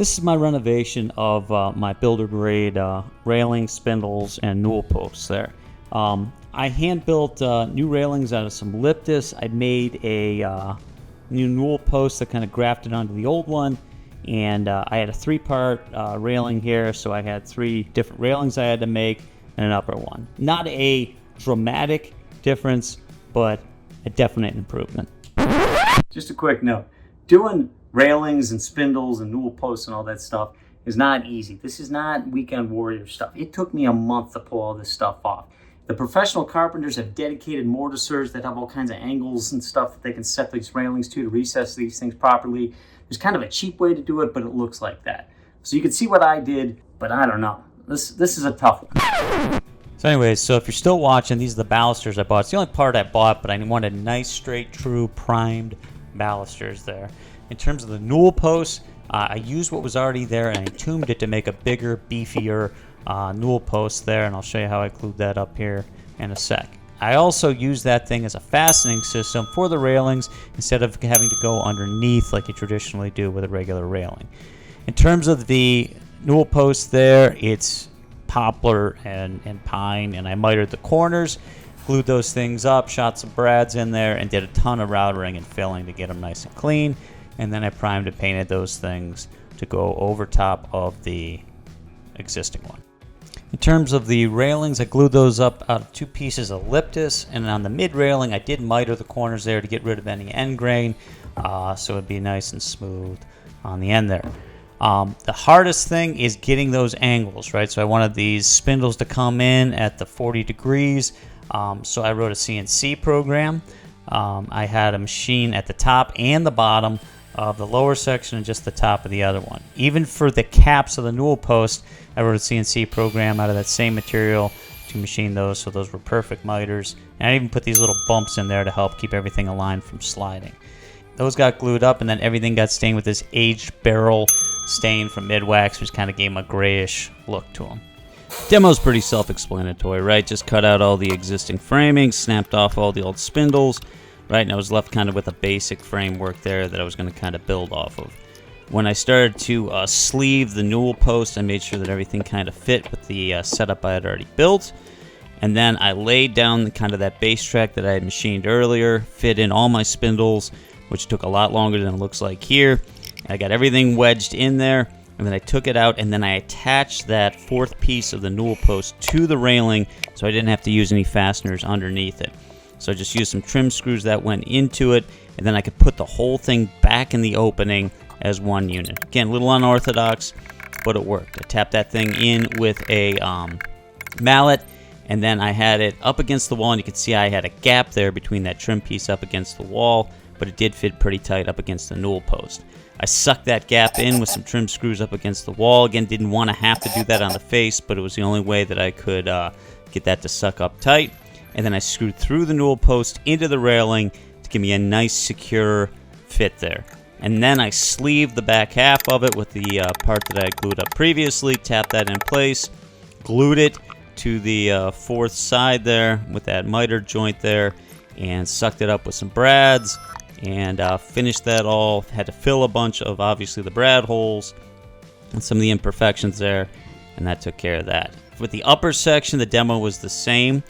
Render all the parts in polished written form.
This is my renovation of my builder grade railings, spindles, and newel posts there. I hand built new railings out of some Lyptus. I made a new newel post that kind of grafted onto the old one, and I had a 3-part railing here, so I had 3 different railings I had to make and an upper one. Not a dramatic difference, but a definite improvement. Just a quick note, doing railings and spindles and newel posts and all that stuff is not easy. This is not weekend warrior stuff. It took me a month to pull all this stuff off. The professional carpenters have dedicated mortisers that have all kinds of angles and stuff that they can set these railings to recess these things properly. There's kind of a cheap way to do it, but it looks like that. So you can see what I did, but I don't know. This is a tough one. So anyways, so if you're still watching, these are the balusters I bought. It's the only part I bought, but I wanted nice, straight, true, primed balusters there. In terms of the newel posts, I used what was already there and I tuned it to make a bigger, beefier newel post there, and I'll show you how I glued that up here in a sec. I also used that thing as a fastening system for the railings instead of having to go underneath like you traditionally do with a regular railing. In terms of the newel post there, it's poplar and pine, and I mitered the corners, glued those things up, shot some brads in there, and did a ton of routering and filling to get them nice and clean. And then I primed and painted those things to go over top of the existing one. In terms of the railings, I glued those up out of 2 pieces of Lyptus, and on the mid railing I did miter the corners there to get rid of any end grain, so it'd be nice and smooth on the end there. The hardest thing is getting those angles, right? So I wanted these spindles to come in at the 40 degrees, so I wrote a CNC program. I had a machine at the top and the bottom of the lower section and just the top of the other one. Even for the caps of the newel post, I wrote a CNC program out of that same material to machine those, so those were perfect miters. And I even put these little bumps in there to help keep everything aligned from sliding. Those got glued up, and then everything got stained with this aged barrel stain from Midwax, which kind of gave them a grayish look to them. Demo's pretty self-explanatory, right? Just cut out all the existing framing, snapped off all the old spindles, right? And I was left kind of with a basic framework there that I was going to kind of build off of. When I started to sleeve the newel post, I made sure that everything kind of fit with the setup I had already built. And then I laid down kind of that base track that I had machined earlier, fit in all my spindles, which took a lot longer than it looks like here. I got everything wedged in there, and then I took it out, and then I attached that 4th piece of the newel post to the railing so I didn't have to use any fasteners underneath it. So I just used some trim screws that went into it, and then I could put the whole thing back in the opening as one unit. Again, a little unorthodox, but it worked. I tapped that thing in with a mallet, and then I had it up against the wall, and you can see I had a gap there between that trim piece up against the wall, but it did fit pretty tight up against the newel post. I sucked that gap in with some trim screws up against the wall. Again, didn't want to have to do that on the face, but it was the only way that I could get that to suck up tight. And then I screwed through the newel post into the railing to give me a nice secure fit there. And then I sleeved the back half of it with the part that I glued up previously, tapped that in place, glued it to the 4th side there with that miter joint there, and sucked it up with some brads, and finished that all. Had to fill a bunch of, obviously, the brad holes and some of the imperfections there, and that took care of that. With the upper section, the demo was the same.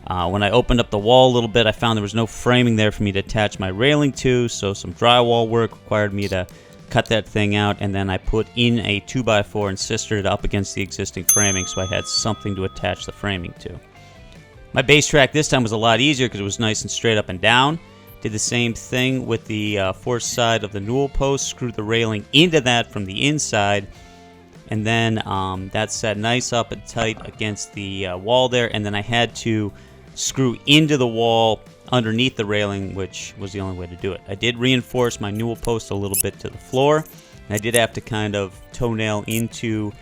When I opened up the wall a little bit, I found there was no framing there for me to attach my railing to, so some drywall work required me to cut that thing out, and then I put in a 2x4 and sistered it up against the existing framing so I had something to attach the framing to. My base track this time was a lot easier because it was nice and straight up and down. Did the same thing with the 4th side of the newel post, screwed the railing into that from the inside, and then that sat nice up and tight against the wall there, and then I had to screw into the wall underneath the railing, which was the only way to do it. I did reinforce my newel post a little bit to the floor, and I did have to kind of toenail into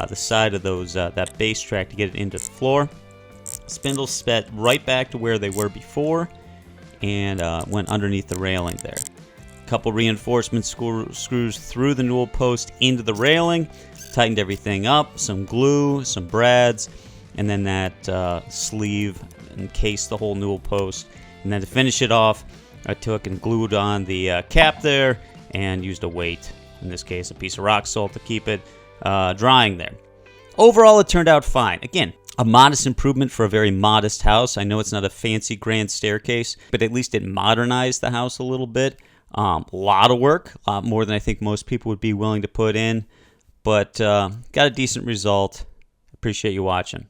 the side of those that base track to get it into the floor. Spindles spat right back to where they were before, and went underneath the railing there. A couple reinforcement screws through the newel post into the railing, tightened everything up, some glue, some brads, and then that sleeve encased the whole newel post. And then to finish it off, I took and glued on the cap there and used a weight in this case a piece of rock salt to keep it drying there. Overall, it turned out fine. Again, a modest improvement for a very modest house. I know it's not a fancy grand staircase, but at least it modernized the house a little bit. A lot of work, a lot more than I think most people would be willing to put in, but got a decent result. Appreciate you watching.